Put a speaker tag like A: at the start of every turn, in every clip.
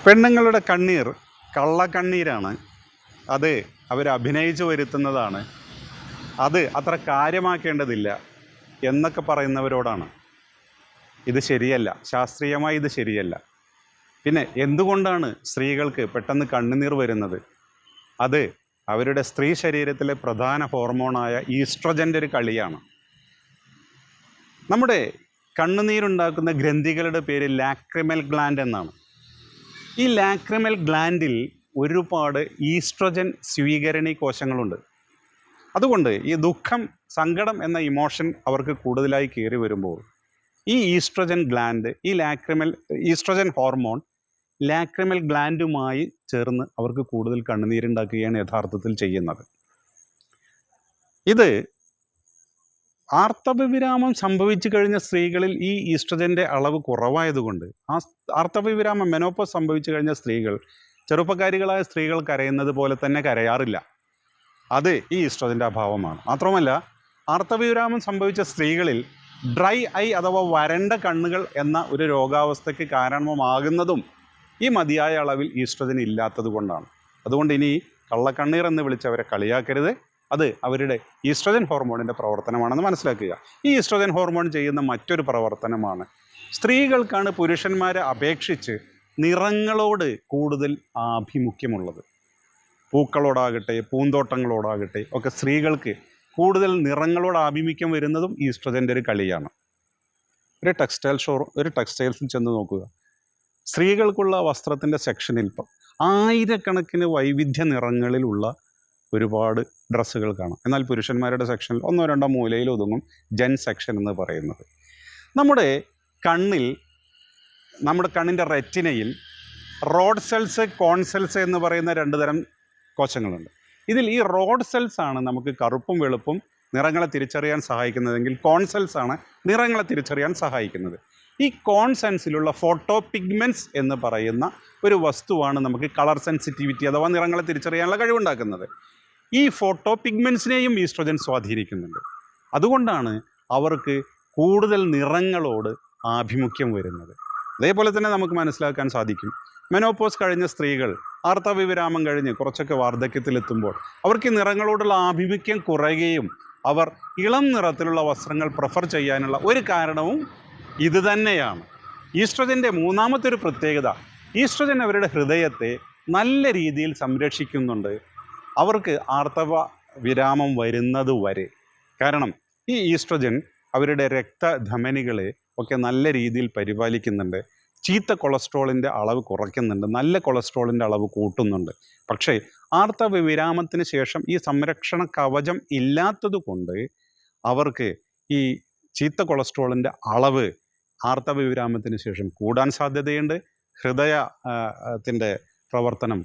A: പെണ്ണുങ്ങളുടെ കണ്ണീർ കള്ളക്കണ്ണീരാണ്. അത് അവർ അഭിനയിച്ചു വരുത്തുന്നതാണ്. അത് അത്ര കാര്യമാക്കേണ്ടതില്ല എന്നൊക്കെ പറയുന്നവരോടാണ്. ഇത് ശരിയല്ല, ശാസ്ത്രീയമായി ഇത് ശരിയല്ല. പിന്നെ എന്തുകൊണ്ടാണ് സ്ത്രീകൾക്ക് പെട്ടെന്ന് കണ്ണുനീർ വരുന്നത്? അത് അവരുടെ സ്ത്രീ ശരീരത്തിലെ പ്രധാന ഹോർമോണായ ഈസ്ട്രജൻ്റെ ഒരു കളിയാണ്. നമ്മുടെ കണ്ണുനീരുണ്ടാക്കുന്ന ഗ്രന്ഥികളുടെ പേര് ലാക്രിമൽ ഗ്ലാൻഡ് എന്നാണ്. ഈ ലാക്രിമൽ ഗ്ലാൻഡിൽ ഒരുപാട് ഈസ്ട്രജൻ സ്വീകരണി കോശങ്ങളുണ്ട്. അതുകൊണ്ട് ഈ ദുഃഖം, സങ്കടം എന്ന ഇമോഷൻ അവർക്ക് കൂടുതലായി കയറി വരുമ്പോൾ ഈ oestrogen gland, oestrogen hormone lacrimal ഗ്ലാൻഡുമായി ചേർന്ന് അവർക്ക് കൂടുതൽ കണ്ണുനീരുണ്ടാക്കുകയാണ് യഥാർത്ഥത്തിൽ ചെയ്യുന്നത്. ഇത് ആർത്തവവിരാമം സംഭവിച്ചു കഴിഞ്ഞ സ്ത്രീകളിൽ ഈ ഈസ്ട്രജൻ്റെ അളവ് കുറവായതുകൊണ്ട് ആർത്തവവിരാമം മെനോപോസ് സംഭവിച്ചു കഴിഞ്ഞ സ്ത്രീകൾ, ചെറുപ്പക്കാരികളായ സ്ത്രീകൾ കരയുന്നത് പോലെ തന്നെ കരയാറില്ല. അത് ഈ ഈസ്ട്രജൻ്റെ അഭാവമാണ്. മാത്രമല്ല, ആർത്തവവിരാമം സംഭവിച്ച സ്ത്രീകളിൽ ഡ്രൈ ഐ അഥവാ വരണ്ട കണ്ണുകൾ എന്ന ഒരു രോഗാവസ്ഥയ്ക്ക് കാരണമാകുന്നതും ഈ മതിയായ അളവിൽ ഈസ്ട്രജൻ ഇല്ലാത്തത് കൊണ്ടാണ്. അതുകൊണ്ട് ഇനി കള്ളക്കണ്ണീർ എന്ന് വിളിച്ചവരെ കളിയാക്കരുത്. അത് അവരുടെ ഈസ്ട്രജൻ ഹോർമോണിൻ്റെ പ്രവർത്തനമാണെന്ന് മനസ്സിലാക്കുക. ഈ ഈസ്ട്രജൻ ഹോർമോൺ ചെയ്യുന്ന മറ്റൊരു പ്രവർത്തനമാണ്, സ്ത്രീകൾക്കാണ് പുരുഷന്മാരെ അപേക്ഷിച്ച് നിറങ്ങളോട് കൂടുതൽ ആഭിമുഖ്യമുള്ളത്. പൂക്കളോടാകട്ടെ, പൂന്തോട്ടങ്ങളോടാകട്ടെ ഒക്കെ സ്ത്രീകൾക്ക് കൂടുതൽ നിറങ്ങളോട് ആഭിമുഖ്യം വരുന്നതും ഈസ്ട്രജൻ്റെ ഒരു കളിയാണ്. ഒരു ടെക്സ്റ്റൈൽസിൽ ചെന്ന് നോക്കുക. സ്ത്രീകൾക്കുള്ള വസ്ത്രത്തിൻ്റെ സെക്ഷനിൽ ഇപ്പം ആയിരക്കണക്കിന് വൈവിധ്യ നിറങ്ങളിലുള്ള ഒരുപാട് ഡ്രസ്സുകൾ കാണാം. എന്നാൽ പുരുഷന്മാരുടെ സെക്ഷനിൽ ഒന്നോ രണ്ടോ മൂലയിൽ ഒതുങ്ങും ജെൻ സെക്ഷൻ എന്ന് പറയുന്നത്. നമ്മുടെ കണ്ണിൻ്റെ റെറ്റിനയിൽ റോഡ് സെൽസ്, കോൺ സെൽസ് എന്ന് പറയുന്ന രണ്ട് തരം കോശങ്ങളുണ്ട്. ഇതിൽ ഈ റോഡ് സെൽസ് ആണ് നമുക്ക് കറുപ്പും വെളുപ്പും നിറങ്ങളെ തിരിച്ചറിയാൻ സഹായിക്കുന്നതെങ്കിൽ കോൺ സെൽസ് ആണ് നിറങ്ങളെ തിരിച്ചറിയാൻ സഹായിക്കുന്നത്. ഈ കോൺ സെൻസിലുള്ള ഫോട്ടോ പിഗ്മെൻറ്റ്സ് എന്ന് പറയുന്ന ഒരു വസ്തുവാണ് നമുക്ക് കളർ സെൻസിറ്റിവിറ്റി അഥവാ നിറങ്ങളെ തിരിച്ചറിയാനുള്ള കഴിവുണ്ടാക്കുന്നത്. ഈ ഫോട്ടോ പിഗ്മെൻറ്റ്സിനെയും ഈസ്ട്രജൻ സ്വാധീനിക്കുന്നുണ്ട്. അതുകൊണ്ടാണ് അവർക്ക് കൂടുതൽ നിറങ്ങളോട് ആഭിമുഖ്യം വരുന്നത്. അതേപോലെ തന്നെ നമുക്ക് മനസ്സിലാക്കാൻ സാധിക്കും, മെനോപോസ് കഴിഞ്ഞ സ്ത്രീകൾ ആർത്തവവിരാമം കഴിഞ്ഞ് കുറച്ചൊക്കെ വാർദ്ധക്യത്തിലെത്തുമ്പോൾ അവർക്ക് ഈ നിറങ്ങളോടുള്ള ആഭിമുഖ്യം കുറയുകയും അവർ ഇളം നിറത്തിലുള്ള വസ്ത്രങ്ങൾ പ്രിഫർ ചെയ്യാനുള്ള ഒരു കാരണവും ഇത് തന്നെയാണ്. ഈസ്ട്രജൻ്റെ മൂന്നാമത്തെ ഒരു പ്രത്യേകത, ഈസ്ട്രജൻ അവരുടെ ഹൃദയത്തെ നല്ല രീതിയിൽ സംരക്ഷിക്കുന്നുണ്ട് അവർക്ക് ആർത്തവ വിരാമം വരുന്നത് വരെ. കാരണം ഈ ഈസ്ട്രജൻ അവരുടെ രക്തധമനികളെ ഒക്കെ നല്ല രീതിയിൽ പരിപാലിക്കുന്നുണ്ട്. ചീത്ത കൊളസ്ട്രോളിൻ്റെ അളവ് കുറയ്ക്കുന്നുണ്ട്, നല്ല കൊളസ്ട്രോളിൻ്റെ അളവ് കൂട്ടുന്നുണ്ട്. പക്ഷേ ആർത്തവ വിരാമത്തിന് ശേഷം ഈ സംരക്ഷണ കവചം ഇല്ലാത്തത് കൊണ്ട് അവർക്ക് ഈ ചീത്ത കൊളസ്ട്രോളിൻ്റെ അളവ് ആർത്തവ വിരാമത്തിന് ശേഷം കൂടാൻ സാധ്യതയുണ്ട്. ഹൃദയത്തിൻ്റെ പ്രവർത്തനം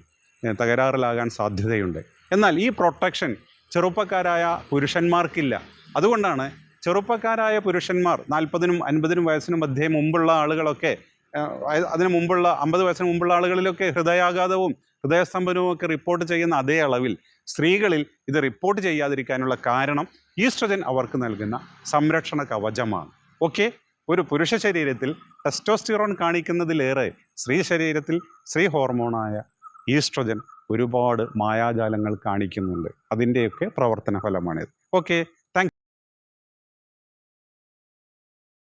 A: തകരാറിലാകാൻ സാധ്യതയുണ്ട്. എന്നാൽ ഈ പ്രൊട്ടക്ഷൻ ചെറുപ്പക്കാരായ പുരുഷന്മാർക്കില്ല. അതുകൊണ്ടാണ് ചെറുപ്പക്കാരായ പുരുഷന്മാർ 40-നും 50-നും വയസ്സിന് മധ്യേ മുമ്പുള്ള ആളുകളൊക്കെ, അതിന് മുമ്പുള്ള 50 വയസ്സിന് മുമ്പുള്ള ആളുകളിലൊക്കെ ഹൃദയാഘാതവും ഹൃദയസ്തംഭനവും ഒക്കെ റിപ്പോർട്ട് ചെയ്യുന്ന അതേ അളവിൽ സ്ത്രീകളിൽ ഇത് റിപ്പോർട്ട് ചെയ്യാതിരിക്കാനുള്ള കാരണം ഈസ്ട്രജൻ അവർക്ക് നൽകുന്ന സംരക്ഷണ കവചമാണ്. ഓക്കെ, ഒരു പുരുഷ ശരീരത്തിൽ ടെസ്റ്റോസ്റ്റിറോൺ കാണിക്കുന്നതിലേറെ സ്ത്രീ ശരീരത്തിൽ സ്ത്രീ ഹോർമോണായ ഈസ്ട്രജൻ ഒരുപാട് മായാജാലങ്ങൾ കാണിക്കുന്നുണ്ട്. അതിൻ്റെയൊക്കെ പ്രവർത്തന ഫലമാണിത്. ഓക്കെ.